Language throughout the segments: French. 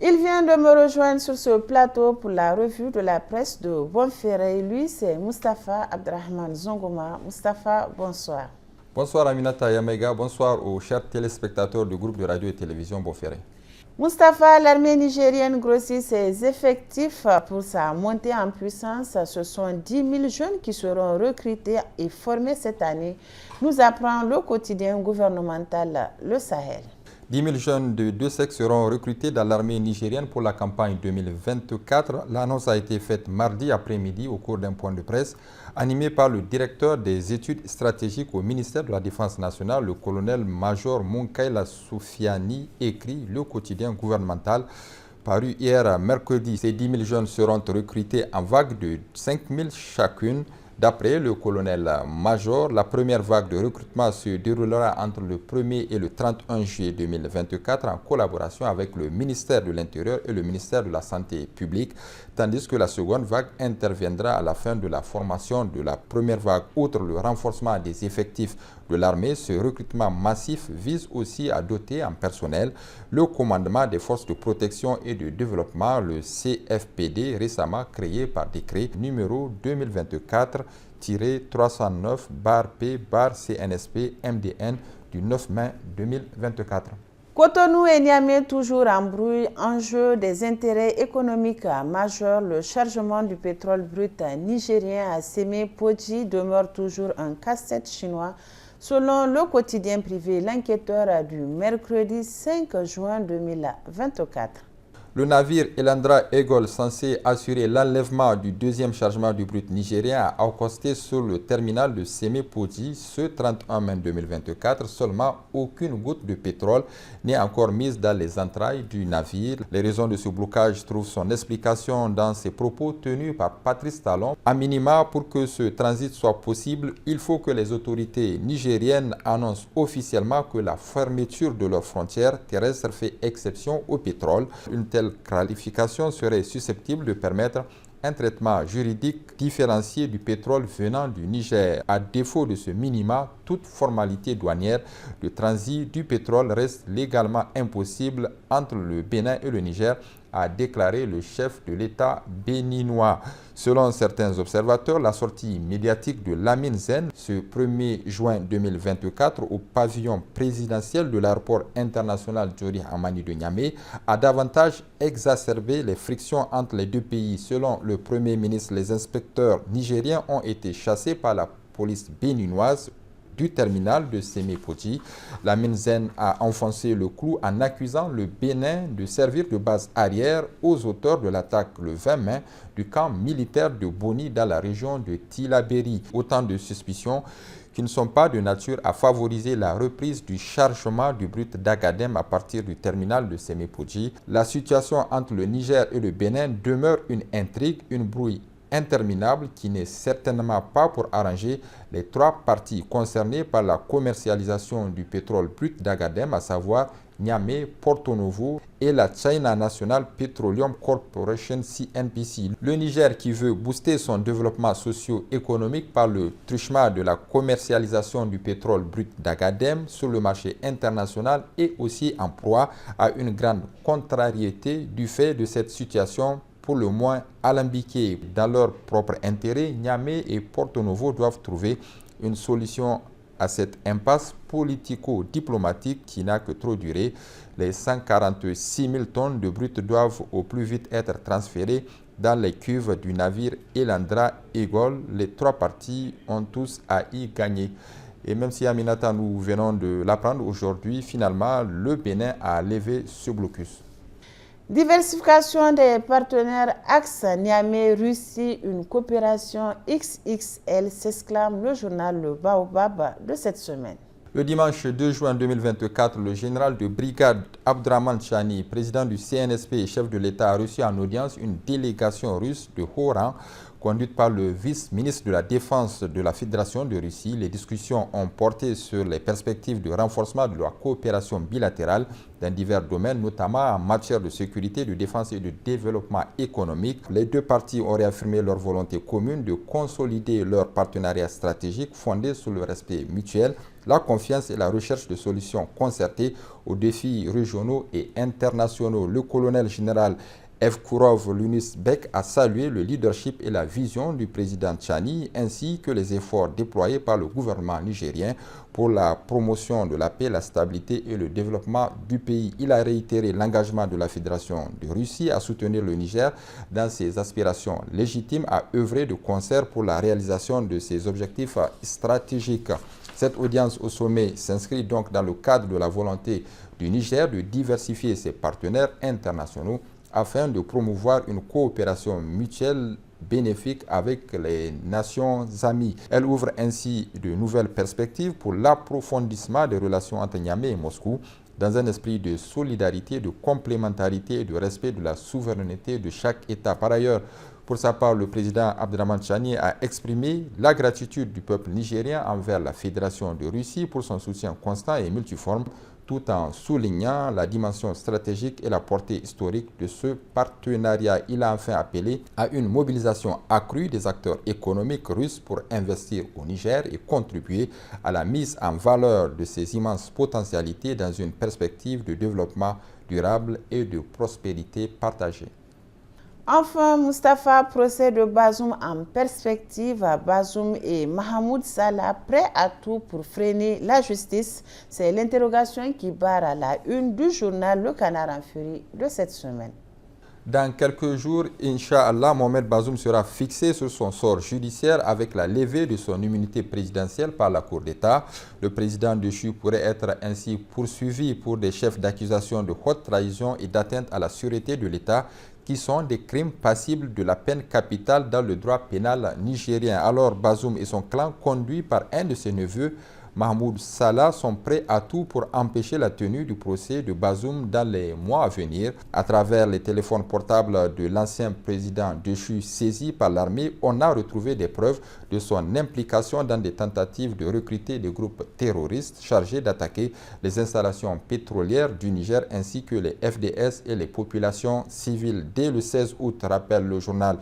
Il vient de me rejoindre sur ce plateau pour la revue de la presse de Bonferré. Lui, c'est Moustapha Abdrahman Zongoma. Moustapha, bonsoir. Bonsoir Aminata Yamega, bonsoir aux chers téléspectateurs du groupe de radio et télévision Bonferré. Moustapha, l'armée nigérienne grossit ses effectifs pour sa montée en puissance. Ce sont 10 000 jeunes qui seront recrutés et formés cette année, nous apprend le quotidien gouvernemental Le Sahel. 10 000 jeunes de deux sexes seront recrutés dans l'armée nigérienne pour la campagne 2024. L'annonce a été faite mardi après-midi au cours d'un point de presse animé par le directeur des études stratégiques au ministère de la Défense nationale, le colonel-major Munkaila Soufiani, écrit le quotidien gouvernemental. Paru hier mercredi, ces 10 000 jeunes seront recrutés en vague de 5 000 chacune. D'après le colonel-major, la première vague de recrutement se déroulera entre le 1er et le 31 juillet 2024 en collaboration avec le ministère de l'Intérieur et le ministère de la Santé publique, tandis que la seconde vague interviendra à la fin de la formation de la première vague. Outre le renforcement des effectifs de l'armée, ce recrutement massif vise aussi à doter en personnel le commandement des forces de protection et de développement, le CFPD, récemment créé par décret numéro 2024-309-P-CNSP-MDN du 9 mai 2024. Cotonou et Niamey toujours en bruit, enjeu des intérêts économiques majeurs. Le chargement du pétrole brut nigérien à Sémé-Podji demeure toujours un casse-tête chinois. Selon le quotidien privé, l'enquêteur du mercredi 5 juin 2024. Le navire Elandra Eagle, censé assurer l'enlèvement du deuxième chargement du brut nigérien, a accosté sur le terminal de Sémé-Podji ce 31 mai 2024. Seulement, aucune goutte de pétrole n'est encore mise dans les entrailles du navire. Les raisons de ce blocage trouvent son explication dans ces propos tenus par Patrice Talon. À minima, pour que ce transit soit possible, il faut que les autorités nigériennes annoncent officiellement que la fermeture de leurs frontières terrestres fait exception au pétrole. Une telle qualification serait susceptible de permettre un traitement juridique différencié du pétrole venant du Niger. À défaut de ce minima, toute formalité douanière de transit du pétrole reste légalement impossible entre le Bénin et le Niger, a déclaré le chef de l'État béninois. Selon certains observateurs, la sortie médiatique de Lamine Zen ce 1er juin 2024 au pavillon présidentiel de l'aéroport international Djori Hamani de Niamey a davantage exacerbé les frictions entre les deux pays. Selon le Premier ministre, les inspecteurs nigériens ont été chassés par la police béninoise du terminal de Sémé-Podji. Lamine Zen a enfoncé le clou en accusant le Bénin de servir de base arrière aux auteurs de l'attaque le 20 mai du camp militaire de Boni dans la région de Tillabéri. Autant de suspicions qui ne sont pas de nature à favoriser la reprise du chargement du brut d'Agadem à partir du terminal de Sémé-Podji. La situation entre le Niger et le Bénin demeure une intrigue, une brouille interminable qui n'est certainement pas pour arranger les trois parties concernées par la commercialisation du pétrole brut d'Agadem, à savoir Niamey, Porto Novo et la China National Petroleum Corporation CNPC. Le Niger, qui veut booster son développement socio-économique par le truchement de la commercialisation du pétrole brut d'Agadem sur le marché international, est aussi en proie à une grande contrariété du fait de cette situation pour le moins alambiqués. Dans leur propre intérêt, Niamey et Porto Novo doivent trouver une solution à cette impasse politico-diplomatique qui n'a que trop duré. Les 146 000 tonnes de brut doivent au plus vite être transférées dans les cuves du navire Elandra Eagle. Les trois parties ont tous à y gagner. Et même si Aminata, nous venons de l'apprendre aujourd'hui, finalement, le Bénin a levé ce blocus. Diversification des partenaires axe Niamey-Russie, une coopération XXL, s'exclame le journal Le Baobab de cette semaine. Le dimanche 2 juin 2024, le général de brigade Abdrahman Chani, président du CNSP et chef de l'État, a reçu en audience une délégation russe de haut rang conduite par le vice-ministre de la Défense de la Fédération de Russie. Les discussions ont porté sur les perspectives de renforcement de la coopération bilatérale dans divers domaines, notamment en matière de sécurité, de défense et de développement économique. Les deux parties ont réaffirmé leur volonté commune de consolider leur partenariat stratégique fondé sur le respect mutuel, la confiance et la recherche de solutions concertées aux défis régionaux et internationaux. Le colonel général Evkourov Lunisbek a salué le leadership et la vision du président Tchani ainsi que les efforts déployés par le gouvernement nigérien pour la promotion de la paix, la stabilité et le développement du pays. Il a réitéré l'engagement de la Fédération de Russie à soutenir le Niger dans ses aspirations légitimes, à œuvrer de concert pour la réalisation de ses objectifs stratégiques. Cette audience au sommet s'inscrit donc dans le cadre de la volonté du Niger de diversifier ses partenaires internationaux afin de promouvoir une coopération mutuelle bénéfique avec les nations amies. Elle ouvre ainsi de nouvelles perspectives pour l'approfondissement des relations entre Niamey et Moscou dans un esprit de solidarité, de complémentarité et de respect de la souveraineté de chaque État. Par ailleurs, pour sa part, le président Abdraman Tchani a exprimé la gratitude du peuple nigérien envers la Fédération de Russie pour son soutien constant et multiforme, tout en soulignant la dimension stratégique et la portée historique de ce partenariat. Il a enfin appelé à une mobilisation accrue des acteurs économiques russes pour investir au Niger et contribuer à la mise en valeur de ses immenses potentialités dans une perspective de développement durable et de prospérité partagée. Enfin, Mustapha, procès de Bazoum en perspective. Bazoum et Mahmoud Salah prêts à tout pour freiner la justice. C'est l'interrogation qui barre la une du journal Le Canard en Furie de cette semaine. Dans quelques jours, Inch'Allah, Mohamed Bazoum sera fixé sur son sort judiciaire avec la levée de son immunité présidentielle par la Cour d'État. Le président déchu pourrait être ainsi poursuivi pour des chefs d'accusation de haute trahison et d'atteinte à la sûreté de l'État, qui sont des crimes passibles de la peine capitale dans le droit pénal nigérien. Alors Bazoum et son clan, conduits par un de ses neveux, Mahmoud Salah, sont prêts à tout pour empêcher la tenue du procès de Bazoum dans les mois à venir. À travers les téléphones portables de l'ancien président déchu saisi par l'armée, on a retrouvé des preuves de son implication dans des tentatives de recruter des groupes terroristes chargés d'attaquer les installations pétrolières du Niger ainsi que les FDS et les populations civiles. Dès le 16 août, rappelle le journal,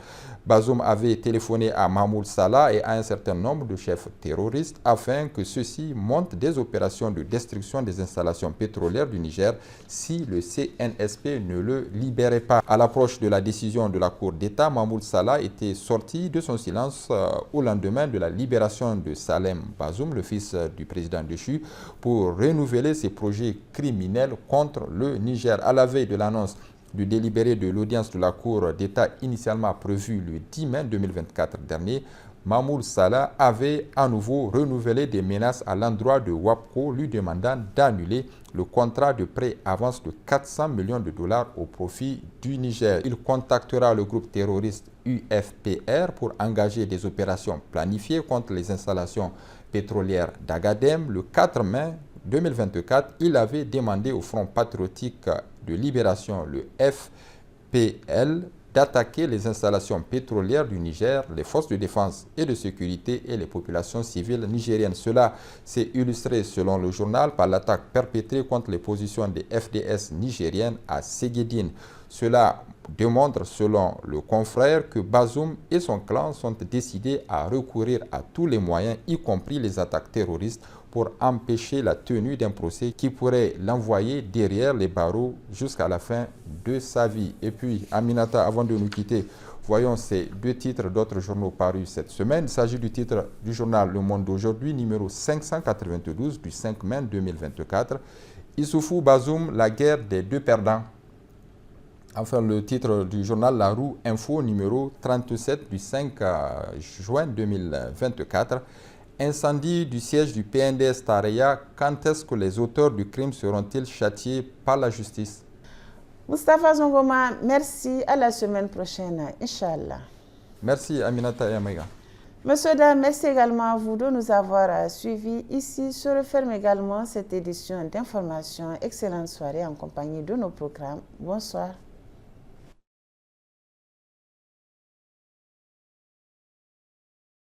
Bazoum avait téléphoné à Mahmoud Salah et à un certain nombre de chefs terroristes afin que ceux-ci montent des opérations de destruction des installations pétrolières du Niger si le CNSP ne le libérait pas. À l'approche de la décision de la Cour d'État, Mahmoud Salah était sorti de son silence au lendemain de la libération de Salem Bazoum, le fils du président déchu, pour renouveler ses projets criminels contre le Niger. À la veille de l'annonce du délibéré de l'audience de la Cour d'État initialement prévue le 10 mai 2024 dernier, Mahmoud Salah avait à nouveau renouvelé des menaces à l'endroit de WAPCO, lui demandant d'annuler le contrat de prêt-avance de 400 millions de dollars au profit du Niger. Il contactera le groupe terroriste UFPR pour engager des opérations planifiées contre les installations pétrolières d'Agadem. Le 4 mai 2024, il avait demandé au Front patriotique de libération, le FPL, d'attaquer les installations pétrolières du Niger, les forces de défense et de sécurité et les populations civiles nigériennes. Cela s'est illustré, selon le journal, par l'attaque perpétrée contre les positions des FDS nigériennes à Ségédine. Cela démontre, selon le confrère, que Bazoum et son clan sont décidés à recourir à tous les moyens, y compris les attaques terroristes, pour empêcher la tenue d'un procès qui pourrait l'envoyer derrière les barreaux jusqu'à la fin de sa vie. Et puis, Aminata, avant de nous quitter, voyons ces deux titres d'autres journaux parus cette semaine. Il s'agit du titre du journal Le Monde d'aujourd'hui, numéro 592 du 5 mai 2024. Issoufou Bazoum, la guerre des deux perdants. Enfin, le titre du journal La Roue Info, numéro 37 du 5 juin 2024. Incendie du siège du PNDS Tareya, quand est-ce que les auteurs du crime seront-ils châtiés par la justice? Mustapha Zongoma, merci. À la semaine prochaine, Inch'Allah. Merci Aminata Yamaga. Monsieur, dames, merci également à vous de nous avoir suivis. Ici se referme également cette édition d'information. Excellente soirée en compagnie de nos programmes. Bonsoir.